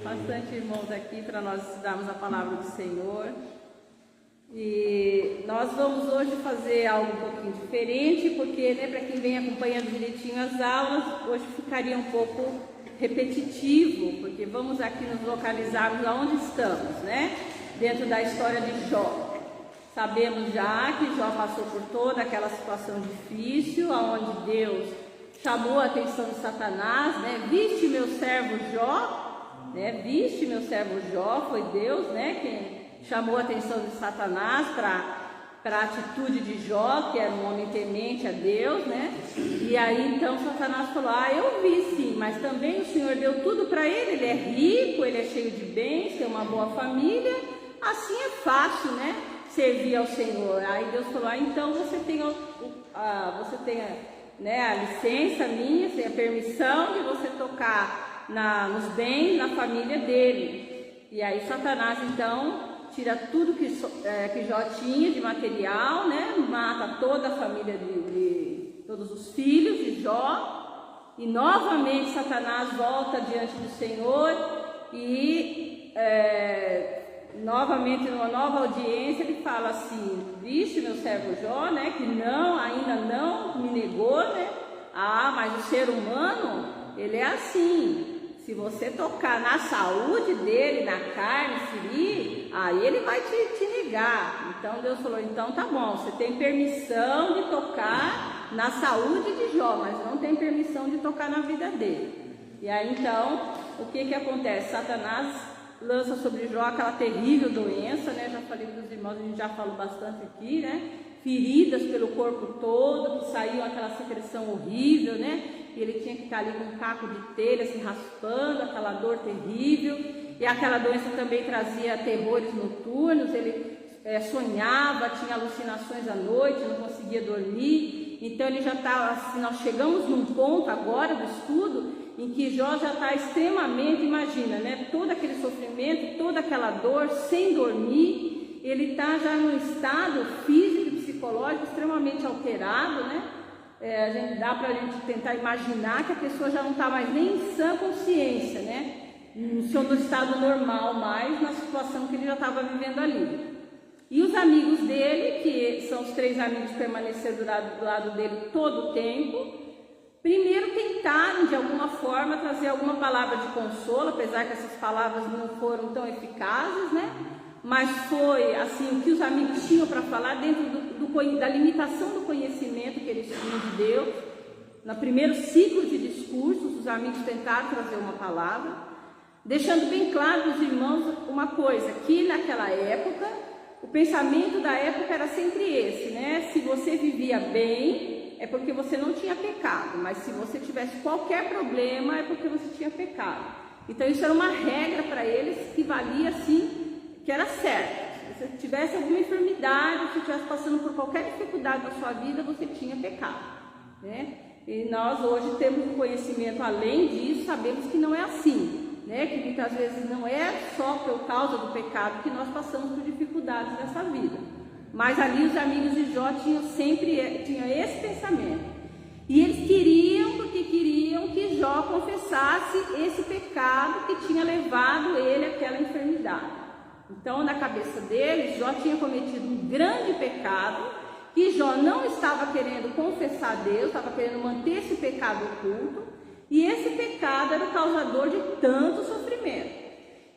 Bastante irmãos aqui para nós estudarmos a palavra do Senhor. E nós vamos hoje fazer algo um pouquinho diferente, porque para quem vem acompanhando direitinho as aulas, hoje ficaria um pouco repetitivo, porque vamos aqui nos localizarmos aonde estamos, dentro da história de Jó. Sabemos já que Jó passou por toda aquela situação difícil, onde Deus chamou a atenção de Satanás, viste meu servo Jó, viste meu servo Jó, foi Deus, quem chamou a atenção de Satanás para a atitude de Jó, que era um homem temente a Deus, E aí então Satanás falou, eu vi sim, mas também o Senhor deu tudo para ele é rico, ele é cheio de bens, tem uma boa família, assim é fácil, servir ao Senhor. Aí Deus falou, então você tem a licença minha, tem a permissão de você tocar nos bens, na família dele. E aí Satanás então tira tudo que Jó tinha de material, mata toda a família de todos os filhos de Jó, e novamente Satanás volta diante do Senhor e novamente numa nova audiência ele fala assim, viste meu servo Jó, que ainda não me negou, mas o ser humano, ele é assim, se você tocar na saúde dele, na carne, ferir, aí ele vai te negar. Então Deus falou, então tá bom, você tem permissão de tocar na saúde de Jó, mas não tem permissão de tocar na vida dele. E aí então, o que acontece? Satanás lança sobre Jó aquela terrível doença, já falei para os irmãos, a gente já falou bastante aqui, feridas pelo corpo todo, que saiu aquela secreção horrível, e ele tinha que ficar ali com um caco de telha se raspando, aquela dor terrível, e aquela doença também trazia terrores noturnos, ele sonhava, tinha alucinações à noite, não conseguia dormir. Então ele já está assim, nós chegamos num ponto agora do estudo em que Jó já está extremamente, imagina, todo aquele sofrimento, toda aquela dor, sem dormir, ele está já num estado físico e psicológico extremamente alterado, dá para a gente tentar imaginar que a pessoa já não está mais nem em sã consciência, no seu estado normal mais, na situação que ele já estava vivendo ali. E os amigos dele, que são os 3 amigos que permaneceram do lado dele todo o tempo, primeiro tentaram de alguma forma trazer alguma palavra de consolo, apesar que essas palavras não foram tão eficazes, mas foi assim o que os amigos tinham para falar dentro da limitação do conhecimento que eles tinham de Deus. No primeiro ciclo de discursos, os amigos tentaram trazer uma palavra, deixando bem claro para os irmãos uma coisa, que naquela época, o pensamento da época era sempre esse, se você vivia bem, é porque você não tinha pecado, mas se você tivesse qualquer problema, é porque você tinha pecado. Então isso era uma regra para eles que valia assim, que era certo. Se você tivesse alguma enfermidade, se estivesse passando por qualquer dificuldade na sua vida, você tinha pecado, E nós hoje temos um conhecimento além disso, sabemos que não é assim, que muitas vezes não é só por causa do pecado que nós passamos por dificuldades nessa vida. Mas ali os amigos de Jó tinham esse pensamento. E eles queriam que Jó confessasse esse pecado que tinha levado ele àquela enfermidade. Então, na cabeça deles, Jó tinha cometido um grande pecado, que Jó não estava querendo confessar a Deus, estava querendo manter esse pecado oculto, e esse pecado era o causador de tanto sofrimento.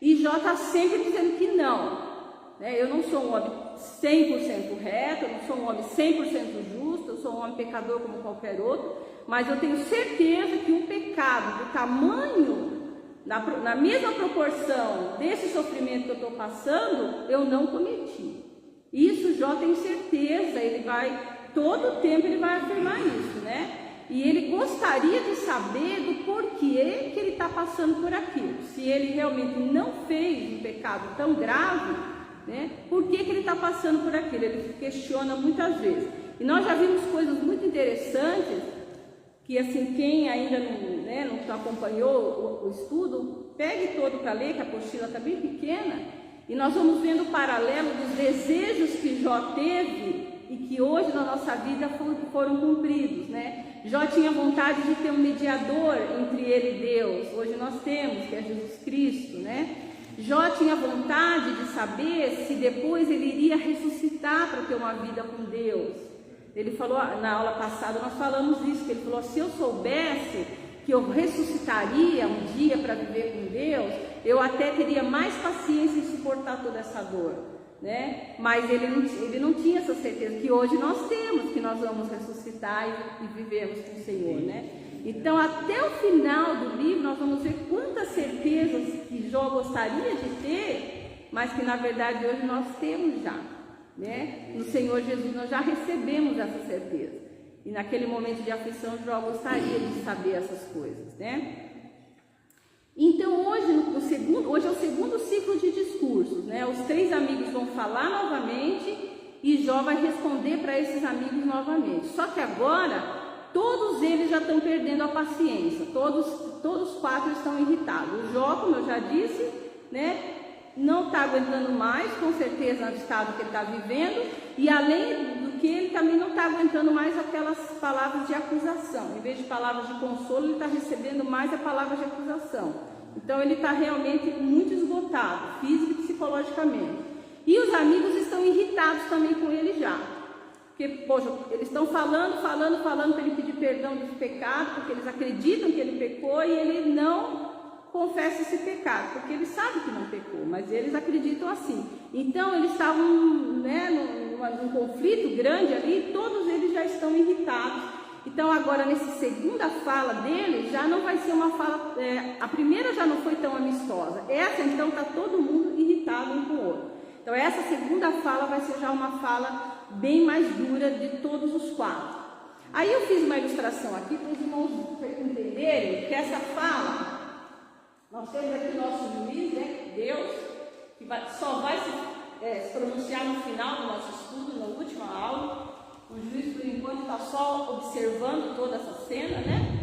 E Jó está sempre dizendo que não. Eu não sou um homem 100% reto, eu não sou um homem 100% justo, eu sou um homem pecador como qualquer outro, mas eu tenho certeza que um pecado do tamanho, na mesma proporção desse sofrimento que eu estou passando, eu não cometi. Isso Jó tem certeza, todo o tempo ele vai afirmar isso, E ele gostaria de saber do porquê que ele está passando por aquilo. Se ele realmente não fez um pecado tão grave, por que ele está passando por aquilo? Ele questiona muitas vezes. E nós já vimos coisas muito interessantes, que assim, quem ainda não acompanhou o estudo, pegue todo para ler, que a apostila está bem pequena, e nós vamos vendo o paralelo dos desejos que Jó teve e que hoje na nossa vida foram cumpridos, né? Jó tinha vontade de ter um mediador entre ele e Deus, hoje nós temos, que é Jesus Cristo, né? Jó tinha vontade de saber se depois ele iria ressuscitar para ter uma vida com Deus. Ele falou, na aula passada nós falamos isso, que ele falou, se eu soubesse que eu ressuscitaria um dia para viver com Deus, eu até teria mais paciência em suportar toda essa dor, né? Mas ele não tinha essa certeza, que hoje nós temos, que nós vamos ressuscitar e vivermos com o Senhor, né? Então, até o final do livro, nós vamos ver quantas certezas que Jó gostaria de ter, mas que na verdade hoje nós temos já, né? No Senhor Jesus nós já recebemos essa certeza. E naquele momento de aflição, Jó gostaria de saber essas coisas, né? Então, hoje é o segundo ciclo de discursos, né? Os 3 amigos vão falar novamente e Jó vai responder para esses amigos novamente. Só que agora todos eles já estão perdendo a paciência, todos 4 estão irritados. O Jó, como eu já disse, né, não está aguentando mais, com certeza, no estado que ele está vivendo, e além do que ele também não está aguentando mais aquelas palavras de acusação. Em vez de palavras de consolo, ele está recebendo mais a palavra de acusação. Então ele está realmente muito esgotado, físico e psicologicamente. E os amigos estão irritados também com ele já. Porque, poxa, eles estão falando para ele pedir perdão dos pecados, porque eles acreditam que ele pecou e ele não confessa esse pecado, porque ele sabe que não pecou, mas eles acreditam assim. Então, eles estavam, né, num conflito grande ali, e todos eles já estão irritados. Então, agora, nessa segunda fala dele, já não vai ser uma fala... a primeira já não foi tão amistosa. Essa, então, está todo mundo irritado um com o outro. Então, essa segunda fala vai ser já uma fala bem mais dura de todos os 4. Aí eu fiz uma ilustração aqui para os irmãos entenderem que essa fala, nós temos aqui o nosso juiz, né, Deus, que só vai se pronunciar no final do nosso estudo, na última aula. O juiz, por enquanto, está só observando toda essa cena, né?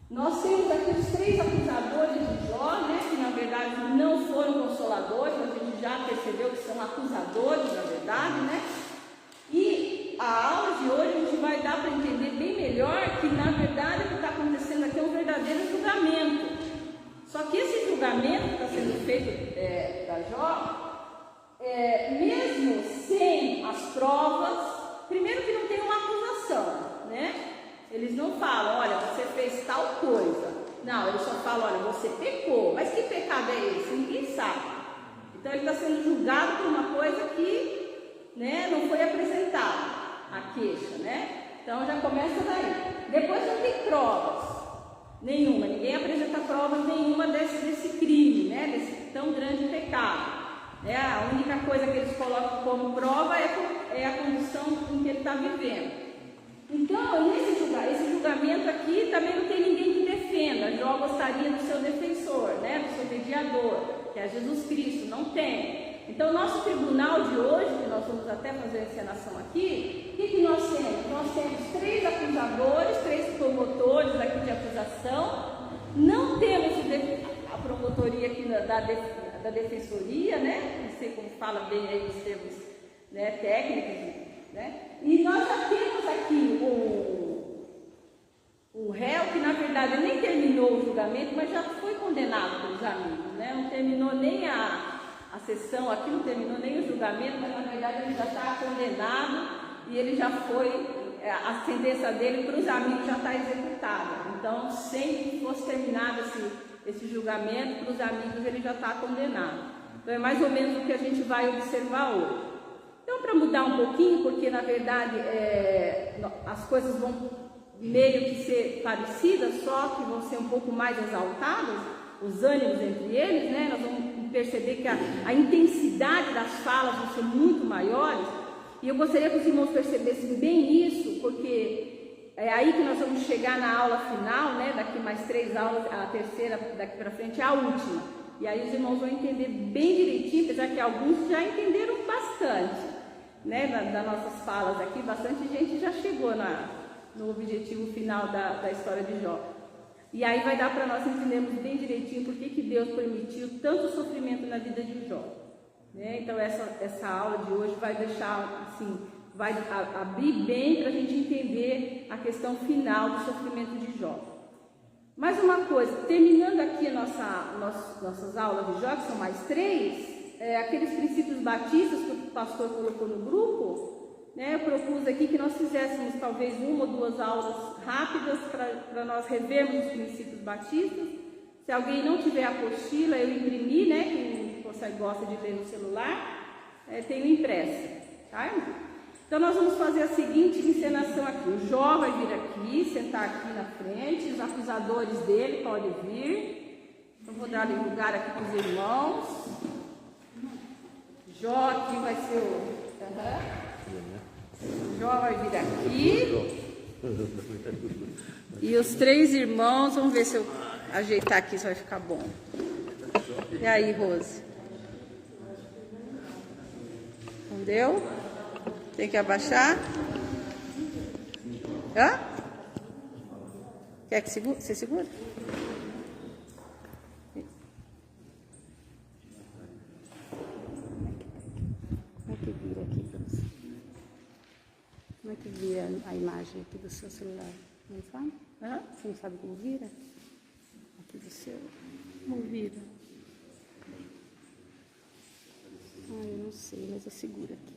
Nós temos aqui os 3 acusadores de Jó, né, que na verdade não foram consoladores, a gente já percebeu que são acusadores, na verdade, né? E a aula de hoje a gente vai dar para entender bem melhor que na verdade o que está acontecendo aqui é um verdadeiro julgamento. Só que esse julgamento que está sendo feito para Jó, mesmo sem as provas, primeiro que não tem uma acusação, né? Eles não falam, olha, você fez tal coisa. Não, eles só falam, olha, você pecou. Mas que pecado é esse? Ninguém sabe. Então ele está sendo julgado por uma coisa que, né, não foi apresentada, a queixa, né? Então já começa daí. Depois não tem provas nenhuma, ninguém apresenta provas nenhuma desse crime, né? Desse tão grande pecado. A única coisa que eles colocam como prova é a condição em que ele está vivendo. Então, esse julgamento aqui também não tem ninguém que defenda. Jó gostaria do seu defensor, né? Do seu mediador, que é Jesus Cristo, não tem. Então, nosso tribunal de hoje, que nós vamos até fazer a encenação aqui, o que nós temos? Nós temos 3 acusadores, 3 promotores aqui de acusação, não temos a promotoria aqui da defensoria, né? Não sei como fala bem aí os termos, né, técnicos, né? E nós já temos aqui o réu, que na verdade nem terminou o julgamento, mas já foi condenado pelos amigos, né? Não terminou nem a sessão aqui, não terminou nem o julgamento, mas na verdade ele já está condenado e ele já foi, a sentença dele para os amigos já está executada. Então, sem que fosse terminado esse julgamento, para os amigos ele já está condenado. Então é mais ou menos o que a gente vai observar hoje. Então, para mudar um pouquinho, porque na verdade as coisas vão meio que ser parecidas, só que vão ser um pouco mais exaltadas, os ânimos entre eles, né? Nós vamos perceber que a intensidade das falas vão ser muito maiores, e eu gostaria que os irmãos percebessem bem isso, porque é aí que nós vamos chegar na aula final, né? Daqui mais 3 aulas, a terceira daqui para frente é a última, e aí os irmãos vão entender bem direitinho, apesar que alguns já entenderam bastante, né? Das nossas falas aqui, bastante gente já chegou no objetivo final da história de Jó. E aí vai dar para nós entendermos bem direitinho por que Deus permitiu tanto sofrimento na vida de Jó, né? Então essa aula de hoje vai deixar assim vai abrir bem para a gente entender a questão final do sofrimento de Jó. Mais uma coisa, terminando aqui nossas aulas de Jó, que são mais 3, aqueles princípios batistas que o pastor colocou no grupo, né, eu propus aqui que nós fizéssemos talvez 1 ou 2 aulas rápidas para nós revermos os princípios batistas. Se alguém não tiver a apostila, eu imprimi, né, quem você gosta de ler no celular, tenho impressa, tá, irmão? Então nós vamos fazer a seguinte encenação aqui. O Jó vai vir aqui, sentar aqui na frente, os acusadores dele podem vir. Eu vou dar lugar aqui para os irmãos. Jó aqui vai ser o Jó vai vir aqui. E os 3 irmãos, vamos ver se eu ajeitar aqui se vai ficar bom. E aí, Rose? Entendeu? Tem que abaixar? Hã? Quer que você segura? Como é que vira aqui para você? Como é que vira a imagem aqui do seu celular? Não sabe? Hã? Você não sabe como vira? Aqui do seu. Como vira? Eu não sei, mas eu seguro aqui.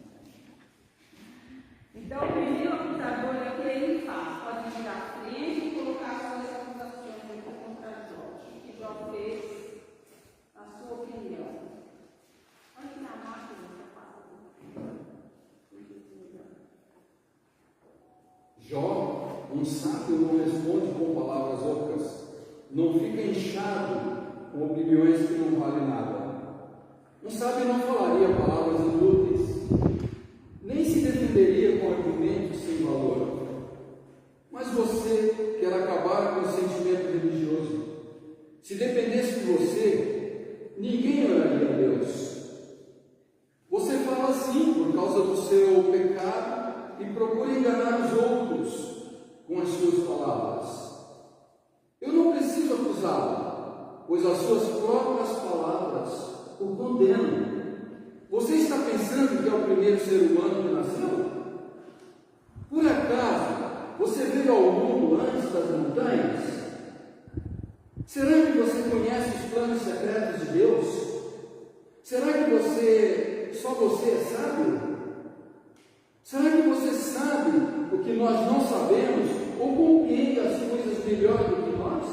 Então, o primeiro acusador aqui ele faz, pode tirar a frente e colocar as suas acusações contra Jó. O que Jó fez, a sua opinião. Olha que na máquina você fala. Jó, um sábio não responde com palavras ocas, não fica inchado com opiniões que não valem nada. Um sábio não falaria palavras inúteis, nem se defenderia com argumentos sem valor. Mas você quer acabar com o sentimento religioso. Se dependesse de você, ninguém oraria a Deus. Você fala assim por causa do seu pecado e procura enganar os outros com as suas palavras. Eu não preciso acusá-lo, pois as suas próprias palavras o condenam. Você está pensando que é o primeiro ser humano que nasceu? Por acaso, você veio ao mundo antes das montanhas? Será que você conhece os planos secretos de Deus? Será que só você é sábio? Será que você sabe o que nós não sabemos ou compreende as coisas melhor do que nós?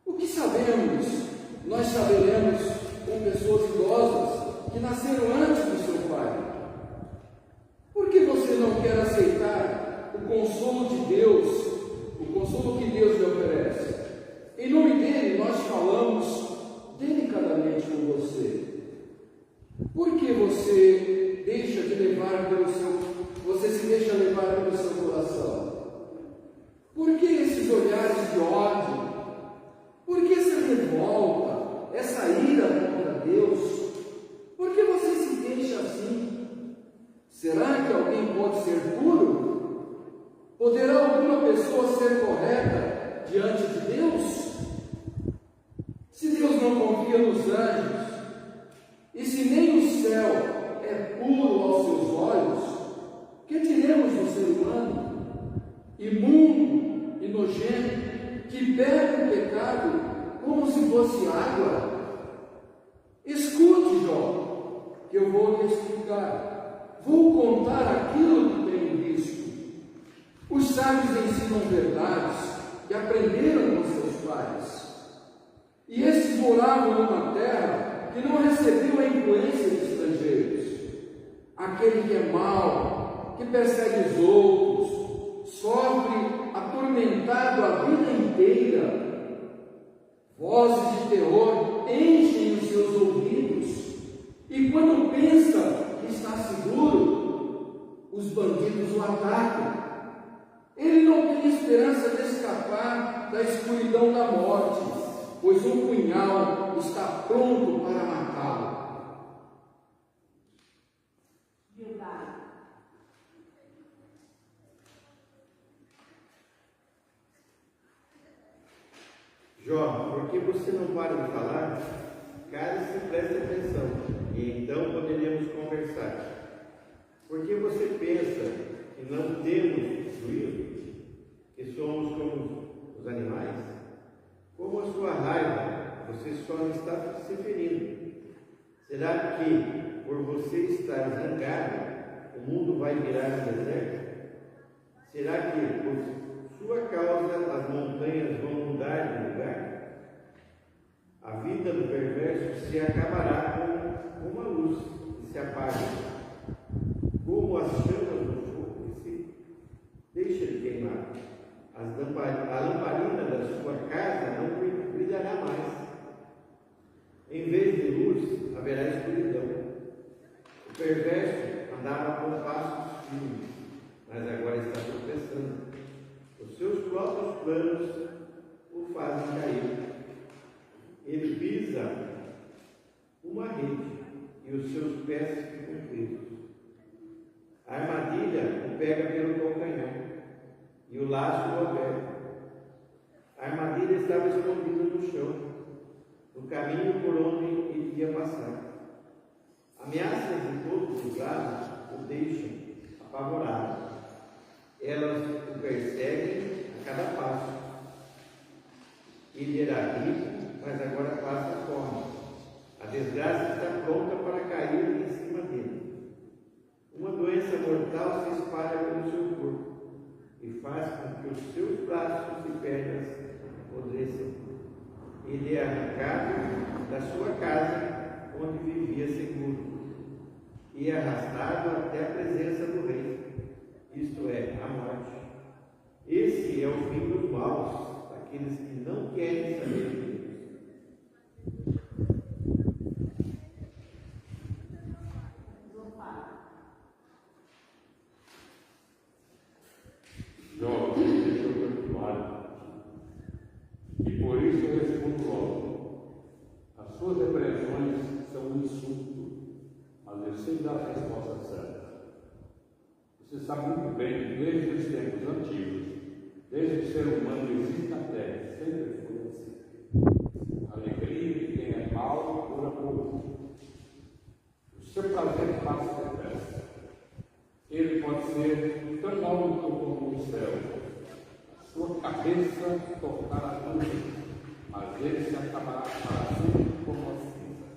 O que sabemos, nós saberemos com pessoas idosas que nasceram antes do seu pai. Por que você não quer aceitar o consolo de Deus, o consolo que Deus lhe oferece? Em nome dele, nós falamos delicadamente com você. Por que você deixa de levar você se deixa levar pelo seu coração? Por que esses olhares de ódio? Por que essa revolta, essa ira contra Deus? Por que você se deixa assim? Será que alguém pode ser puro? Poderá alguma pessoa ser correta diante de Deus? Se Deus não confia nos anjos, e se nem o céu é puro aos seus olhos, que diremos do ser humano, imundo e nojento, que bebe o pecado como se fosse água? Escute, Jó, que eu vou lhe explicar. Vou contar aquilo que tenho visto. Os sábios ensinam verdades que aprenderam com seus pais. E esses moravam numa terra que não recebeu a influência de estrangeiros. Aquele que é mau, que persegue os outros, sofre atormentado a vida inteira. Vozes de terror enchem os seus ouvidos, e quando pensa que está seguro, os bandidos o atacam. Ele não tem esperança de escapar da escuridão da morte, pois um punhal está pronto para matá-lo. Jó, por que você não para de falar? Cale-se e preste atenção, e então poderemos conversar. Porque você pensa que não temos juízo, que somos como os animais? Como a sua raiva, você só está se ferindo. Será que, por você estar zangado, o mundo vai virar deserto? Será que, por sua causa, as montanhas vão mudar de lugar? A vida do perverso se acabará como uma luz que se apaga, como as chamas do fogo que se deixa de queimar. A lamparina da sua casa não brilhará mais. Em vez de luz, haverá escuridão. O perverso andava com passos firmes, mas agora está tropeçando. Os seus próprios planos o fazem cair. Ele pisa uma rede e os seus pés ficam presos. A armadilha o pega pelo calcanhar e o laço o aperta. A armadilha estava escondida no chão, no caminho por onde ele ia passar. Ameaças de todos os lados o deixam apavorado. Elas o perseguem a cada passo. Ele era rico, mas agora passa fome. A desgraça está pronta para cair em cima dele. Uma doença mortal se espalha pelo seu corpo e faz com que os seus braços e pernas apodreçam. Ele é arrancado da sua casa, onde vivia seguro, e é arrastado até a presença do rei, isto é, a morte. Esse é o fim dos maus, daqueles que não querem saber de Deus. Jó, deixa eu perdoar. E por isso eu respondo logo. As suas repreensões são um insulto, mas eu sei dar a resposta certa. Você sabe muito bem que desde os tempos antigos, desde que o ser humano existe na Terra, sempre foi assim. A alegria de quem é mau dura pouco. O seu prazer passa depressa. Ele pode ser tão alto como o céu. A sua cabeça tocará a nuvem, mas ele se acabará para sempre como a cinza.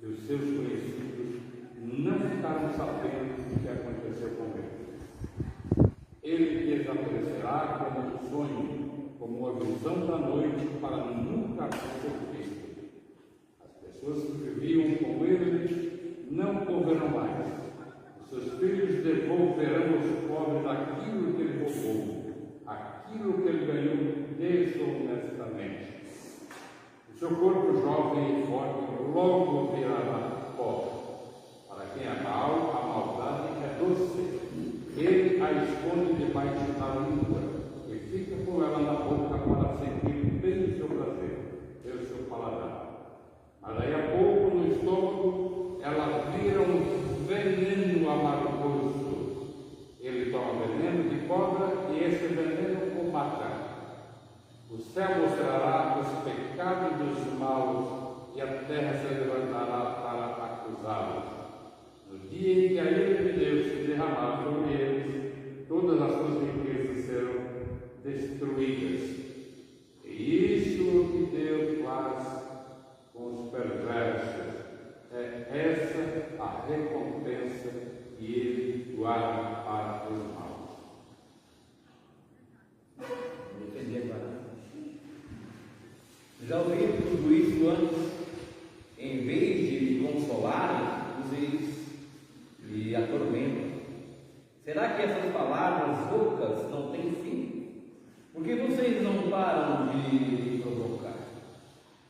E os seus conhecidos não ficaram sabendo do que aconteceu com ele. Ele desaparecerá como um sonho, como uma visão da noite, para nunca ser visto. As pessoas que viviam com ele não o verão mais. Seus filhos devolverão aos pobres aquilo que ele roubou, aquilo que ele ganhou desonestamente. O seu corpo jovem e forte logo virará pó. Para quem é mau, a maldade é doce. Ele a esconde debaixo da língua e fica com ela na boca para sentir bem o seu prazer, o seu paladar. Mas daí a pouco, no estômago, ela vira um veneno amargoso. Ele toma veneno de cobra e esse veneno o mata. O céu mostrará os pecados dos maus e a terra se levantará para acusá-los. No dia em que a ira de Deus se derramar sobre eles, todas as suas riquezas serão destruídas. E isso que Deus faz com os perversos. É essa a recompensa que ele guarda para os maus. Já ouvi tudo isso antes. Em vez de consolarem, vocês lhe atormentam. Será que essas palavras roucas não têm fim? Por que vocês não param de me provocar?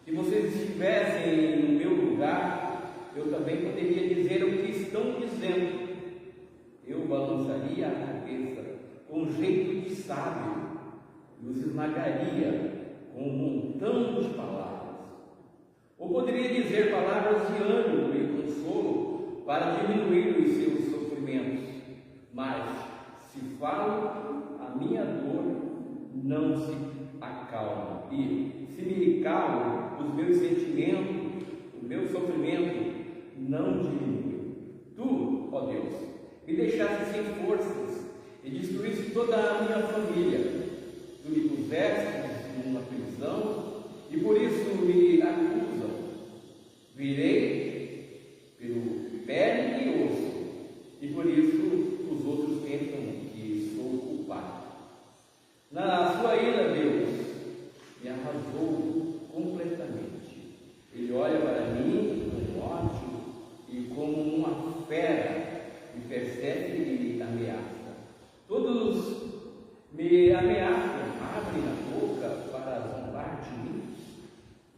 Se vocês estivessem no meu lugar, eu também poderia dizer o que estão dizendo. Eu balançaria a cabeça com jeito de sábio e os esmagaria com um montão de palavras. Ou poderia dizer palavras de ânimo e consolo para diminuir os seus sofrimentos. Mas se falo, a minha dor não se acalma. E se me calo, os meus sentimentos, o meu sofrimento não diminui. Tu, ó Deus, me deixasse sem forças e destruísse toda a minha família. Tu me puseste numa prisão e por isso me acusam. Virei pelo pele e osso, e por isso os outros pensam que sou culpado. Na sua ira, Deus me arrasou completamente. Ele olha para mim com ódio e como uma fera me persegue e me ameaça. Todos me ameaçam, abrem a boca para zombar de mim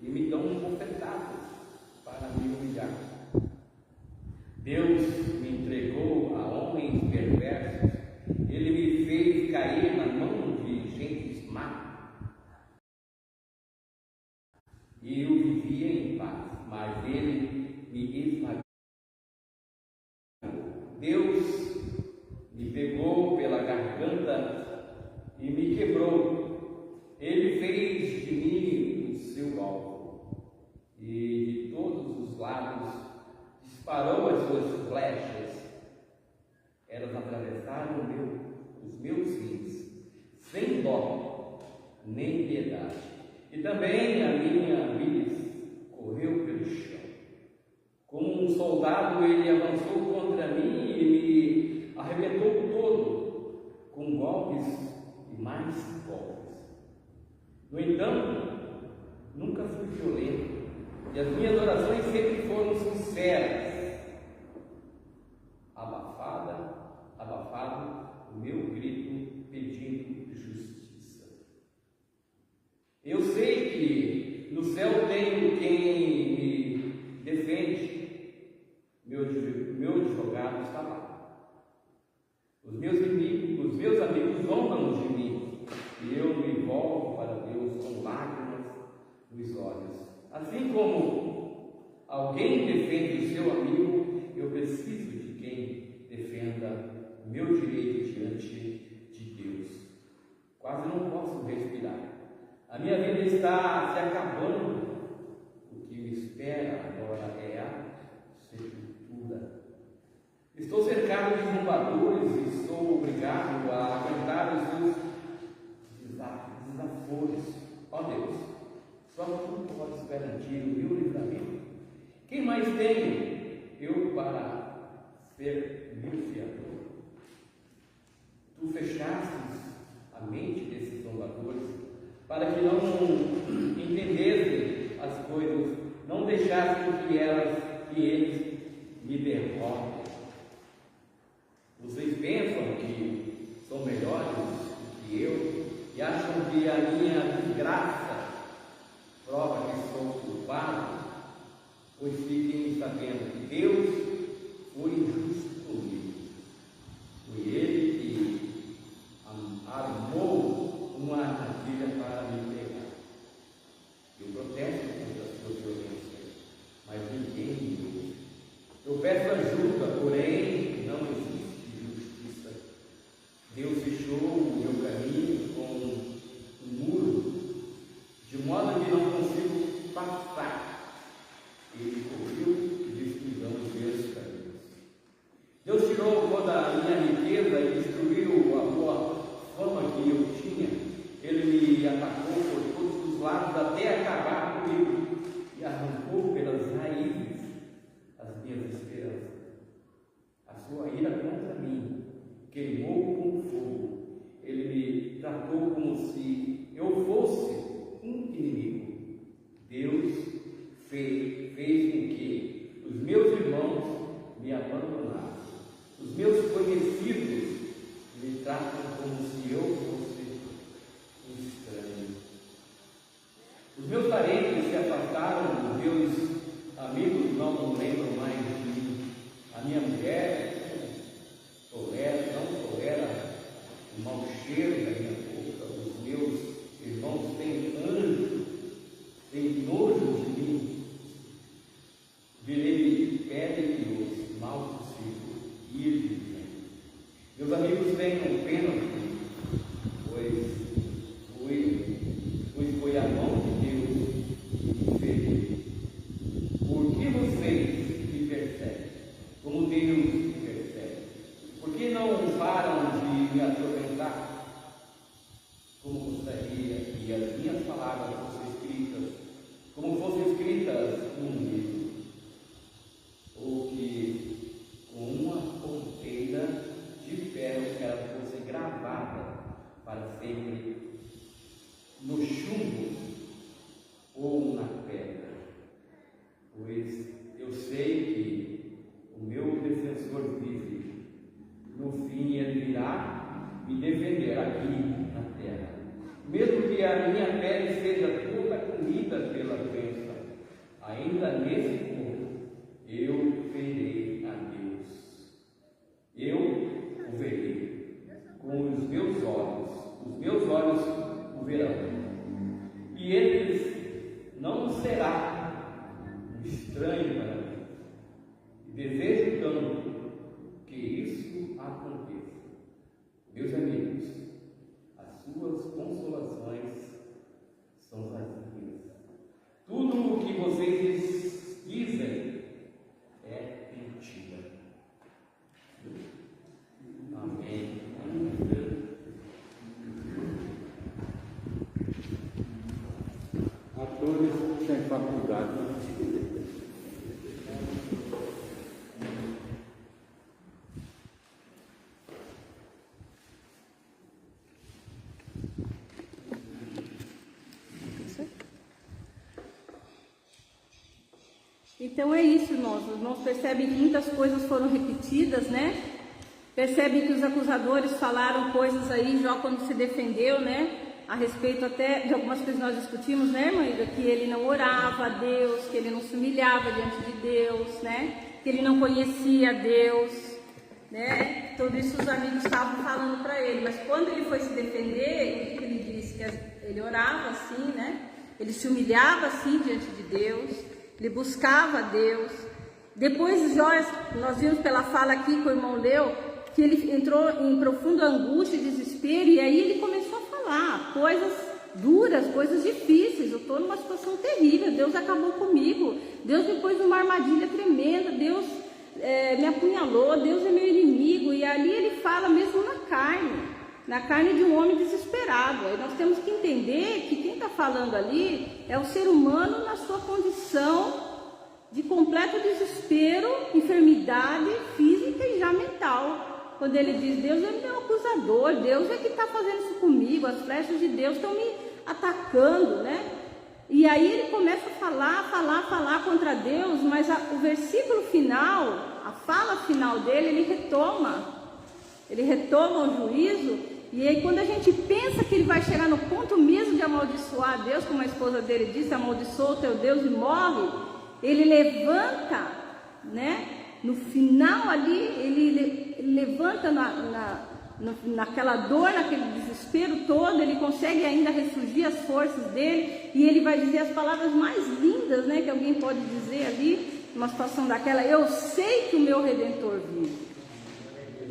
e me dão bofetadas para me humilhar. Deus me entregou a homens perversos, Ele me fez cair na mão de gente má. E eu vivia em paz, mas Ele me esmagou. Deus me pegou pela garganta e me quebrou. Ele fez de mim o seu alvo, e de todos os lados disparou as suas flechas. Elas atravessaram os meus rins, sem dó nem piedade. E também a minha vida correu pelo chão. Como um soldado, ele avançou contra mim e me arrebentou todo, com golpes e mais golpes. No entanto, nunca fui violento, e as minhas orações sempre foram sinceras. Abafado o meu grito pedindo justiça. Eu sei que no céu tenho quem me defende. Meu advogado está lá. Os meus amigos zombam de mim, e eu me volto para Deus com lágrimas nos olhos. Assim como alguém defende o seu amigo, eu preciso de quem defenda o meu direito diante de Deus. Quase não posso respirar. A minha vida está se acabando. O que me espera agora é a sepultura. Estou cercado de zombadores e sou obrigado a aguentar os seus desaforos. Ó Deus, só tu podes garantir o meu livramento. Quem mais tenho eu para ser meu fiador? Tu fechaste a mente desses zombadores para que não entendessem as coisas, não deixassem que eles me derrotem. Vocês pensam que são melhores do que eu e acham que a minha desgraça prova que sou culpado? Pois fiquem sabendo que Deus foi injusto comigo. Foi Ele que armou uma armadilha para me pegar. Eu protesto contra a sua violência, mas ninguém me ouve. Eu peço ajuda, porém não existe justiça. Deus fechou o meu caminho com um muro, de modo que não consigo passar. Ele cobriu e destruiu os meus caminhos. Deus tirou toda a minha riqueza e destruiu a boa fama que eu tinha. Ele me atacou por todos os lados até acabar comigo e arrancou pelas raízes as minhas esperanças. A sua ira contra mim queimou com fogo. Ele me tratou como se eu fosse um inimigo. Deus fez com que os meus irmãos me abandonassem. Os meus conhecidos me tratam como se eu fosse um estranho. Os meus parentes se afastaram, os meus amigos não lembram mais de mim. A minha mulher não tolera o mau cheiro da minha boca. Os meus irmãos têm nojo de mim. Virei de pedra e osso, mal possível ir de mim. Meus amigos tenham pena de mim, pois foi a mão de Deus que me fez. Por que vocês me perseguem? Como Deus me persegue? Por comigo, ou que com uma ponteira de ferro que ela fosse gravada para sempre no chumbo ou na pedra, pois eu sei que o meu defensor vive, no fim ele virá me defender aqui na terra, mesmo que a minha pele seja toda comida pela doença, ainda nesse corpo eu verei a Deus, eu o verei com os meus olhos o verão, e ele não será um estranho para mim. Desejo tanto que isso aconteça. Meus amigos, as suas consolações são vazias. Tudo o que vocês dizem é mentira. Amém. Atores sem faculdade. Então é isso, irmãos. Os irmãos percebem que muitas coisas foram repetidas, né? Percebem que os acusadores falaram coisas aí já quando se defendeu, né? A respeito até de algumas coisas que nós discutimos, né, irmã Ida? Que ele não orava a Deus, que ele não se humilhava diante de Deus, né? Que ele não conhecia Deus, né? Tudo isso os amigos estavam falando para ele. Mas quando ele foi se defender, ele disse que ele orava assim, né? Ele se humilhava assim diante de Deus, ele buscava a Deus. Depois nós vimos pela fala aqui que o irmão leu, que ele entrou em profunda angústia e desespero, e aí ele começou a falar coisas duras, coisas difíceis. Eu estou numa situação terrível, Deus acabou comigo, Deus me pôs numa armadilha tremenda, Deus me apunhalou, Deus é meu inimigo. E ali ele fala mesmo na carne de um homem desesperado. Aí nós temos que entender que quem está falando ali é o ser humano na sua condição de completo desespero, enfermidade física e já mental. Quando ele diz, Deus é meu acusador, Deus é que está fazendo isso comigo, as flechas de Deus estão me atacando, né? E aí ele começa a falar contra Deus, mas o versículo final, a fala final dele, ele retoma o juízo. E aí quando a gente pensa que ele vai chegar no ponto mesmo de amaldiçoar Deus, como a esposa dele disse, amaldiçoa o teu Deus e morre, ele levanta, né? No final ali, ele levanta naquela dor, naquele desespero todo, ele consegue ainda ressurgir as forças dele, e ele vai dizer as palavras mais lindas, né, que alguém pode dizer ali, numa situação daquela: eu sei que o meu Redentor vive.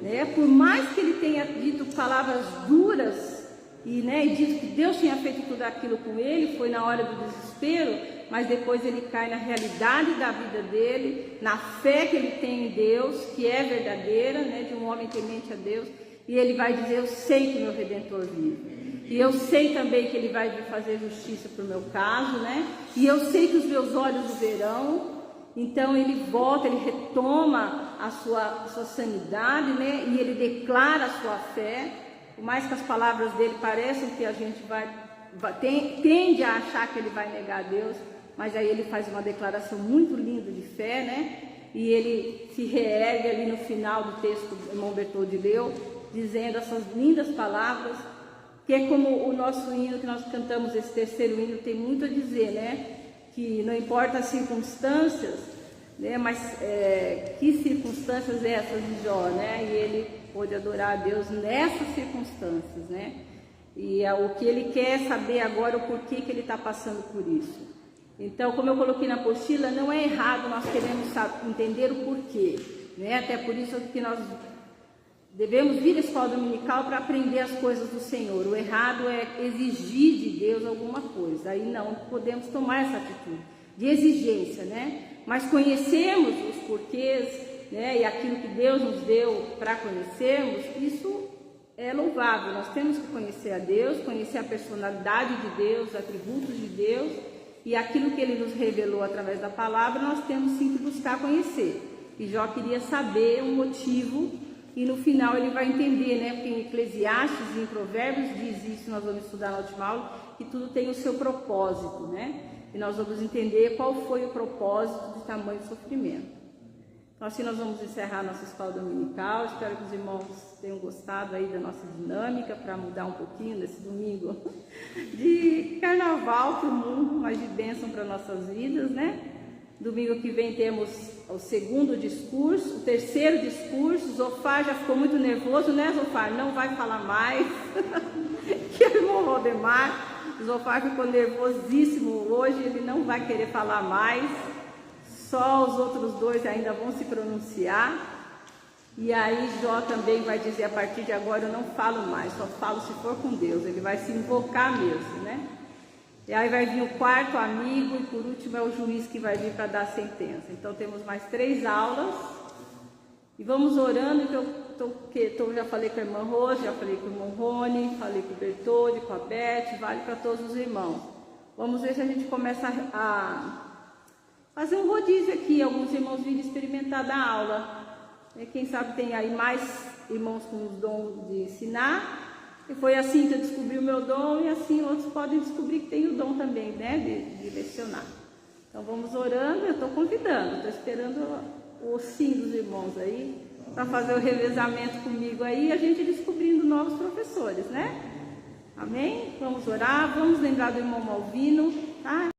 Né? Por mais que ele tenha dito palavras duras, e dito que Deus tinha feito tudo aquilo com ele, foi na hora do desespero, mas depois ele cai na realidade da vida dele, na fé que ele tem em Deus, que é verdadeira, né, de um homem temente a Deus, e ele vai dizer: eu sei que o meu Redentor vive, e eu sei também que ele vai vir fazer justiça para o meu caso, né, e eu sei que os meus olhos o verão. Então ele volta, ele retoma a sua sanidade, né, e ele declara a sua fé, por mais que as palavras dele pareçam que a gente tende a achar que ele vai negar a Deus, mas aí ele faz uma declaração muito linda de fé, né? E ele se reergue ali no final do texto que o irmão Bertoldi leu, dizendo essas lindas palavras, que é como o nosso hino que nós cantamos, esse terceiro hino, tem muito a dizer, né? Que não importa as circunstâncias, né? Mas que circunstâncias essas de Jó, né? E ele pôde adorar a Deus nessas circunstâncias, né? E o que ele quer saber agora, o porquê que ele está passando por isso. Então, como eu coloquei na apostila, não é errado nós queremos entender o porquê, né? Até por isso que nós devemos vir à escola dominical para aprender as coisas do Senhor. O errado é exigir de Deus alguma coisa. Aí não podemos tomar essa atitude de exigência, né? Mas conhecermos os porquês, né? E aquilo que Deus nos deu para conhecermos, isso é louvável. Nós temos que conhecer a Deus, conhecer a personalidade de Deus, os atributos de Deus, e aquilo que ele nos revelou através da palavra, nós temos sim que buscar conhecer. E Jó queria saber o motivo, e no final ele vai entender, né? Porque em Eclesiastes e em Provérbios diz isso, nós vamos estudar na última aula, que tudo tem o seu propósito, né? E nós vamos entender qual foi o propósito de tamanho sofrimento. Então, assim nós vamos encerrar a nossa escola dominical. Espero que os irmãos tenham gostado aí da nossa dinâmica, para mudar um pouquinho nesse domingo de carnaval para o mundo, mas de bênção para nossas vidas, né? Domingo que vem temos o segundo discurso, o terceiro discurso. Zofar já ficou muito nervoso, né, Zofar? Não vai falar mais. Que é o irmão Valdemar. Zofar ficou nervosíssimo hoje, ele não vai querer falar mais. Só os outros dois ainda vão se pronunciar. E aí Jó também vai dizer, a partir de agora eu não falo mais, só falo se for com Deus. Ele vai se invocar mesmo, né? E aí vai vir o quarto amigo e por último é o juiz que vai vir para dar a sentença. Então temos mais 3 aulas. E vamos orando, que eu já falei com a irmã Rose, já falei com o irmão Rony, falei com o Bertoldi, com a Beth, vale para todos os irmãos. Vamos ver se a gente começa a fazer um rodízio aqui, alguns irmãos virem experimentar da aula. E quem sabe tem aí mais irmãos com os dons de ensinar. E foi assim que eu descobri o meu dom, e assim outros podem descobrir que tem o dom também, né, de lecionar. Então vamos orando, eu estou convidando, estou esperando o sim dos irmãos aí, para fazer o revezamento comigo aí, a gente descobrindo novos professores, né? Amém? Vamos orar, vamos lembrar do irmão Malvino, tá?